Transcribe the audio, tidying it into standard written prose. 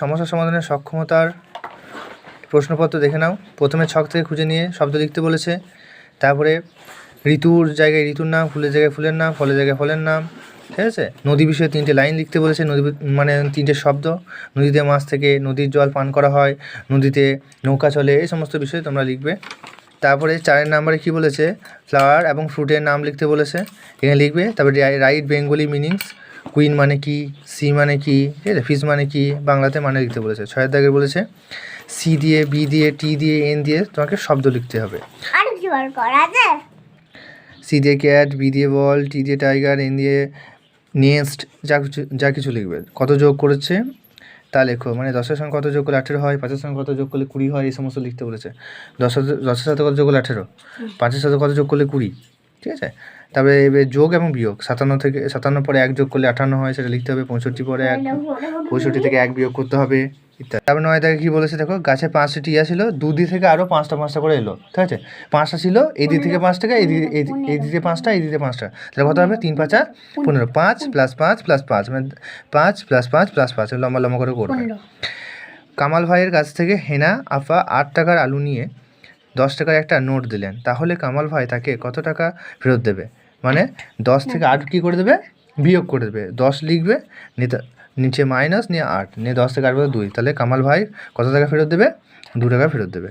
সমস্যা সমাধানের সক্ষমতার প্রশ্নপত্র দেখে নাও। প্রথমে ছক থেকে খুঁজে নিয়ে শব্দ লিখতে বলেছে, তারপরে ঋতুর জায়গায় ঋতুর নাম, ফুলের জায়গায় ফুলের নাম, ফলের জায়গায় ফলের নাম, ঠিক আছে। নদী বিষয়ে 3টে লাইন লিখতে বলেছে, নদী মানে 3টে শব্দ, নদীতে মাছ থেকে, নদীর জল পান করা হয়, নদীতে নৌকা চলে, এই সমস্ত বিষয়ে তোমরা লিখবে। তারপরে 4 নম্বরে কী বলেছে, ফ্লাওয়ার এবং ফ্রুটের নাম লিখতে বলেছে, এখানে লিখবে। তারপরে রাইট বেঙ্গলি মিনিংস, কুইন মানে কি, সি মানে কি, ঠিক আছে, ফিশ মানে কি, বাংলাতে মানে লিখতে বলেছে। 6 দাগের বলেছে সি দিয়ে, বি দিয়ে, টি দিয়ে, এন দিয়ে তোমাকে শব্দ লিখতে হবে। সি দিয়ে ক্যাট, বি দিয়ে বল, টি দিয়ে টাইগার, এন দিয়ে নেস্ট, যা কিছু লিখবে। কত যোগ করেছে তা লেখো, মানে 10-এর সঙ্গে কত যোগ করলে 18 হয়, 5-এর সঙ্গে কত যোগ করলে 20 হয়, এই সমস্ত লিখতে বলেছে। 10-এর সাথে কত যোগ করলে 18, 5-এর সাথে কত যোগ করলে 20, ঠিক আছে। তারপরে এবার যোগ এবং বিয়োগ, 57 পরে 1 যোগ করলে 58 হয়, সেটা লিখতে হবে। 65 পরে 65 থেকে 1 বিয়োগ করতে হবে, ইত্যাদি। তারপর 9 দাগে কী বলেছে দেখো, গাছে 5টি টিয়া ছিল, দুদিক থেকে আরও 5টা করে এলো, ঠিক আছে। 5টা ছিল, এই দিক থেকে 5 টাকা, এই দিকে 5টা, এই দিকে 5টা, তাহলে কত হবে? 3 5 15, 5 + 5 + 5, মানে 5 + 5 + 5, লম্বা লম্বা করে করবে। কামাল ভাইয়ের কাছ থেকে হেনা আপা 8 টাকার আলু নিয়ে 10 টাকার একটা নোট দিলেন, তাহলে কামাল ভাই তাকে কত টাকা ফেরত দেবে? মানে 10 থেকে 8 কী করে দেবে? বিয়োগ করে দেবে। 10 লিখবে, নিচে মাইনাস, নিয়ে 8, নিয়ে 10 থেকে 8 2, তাহলে কামাল ভাই কত টাকা ফেরত দেবে? 2 টাকা ফেরত দেবে।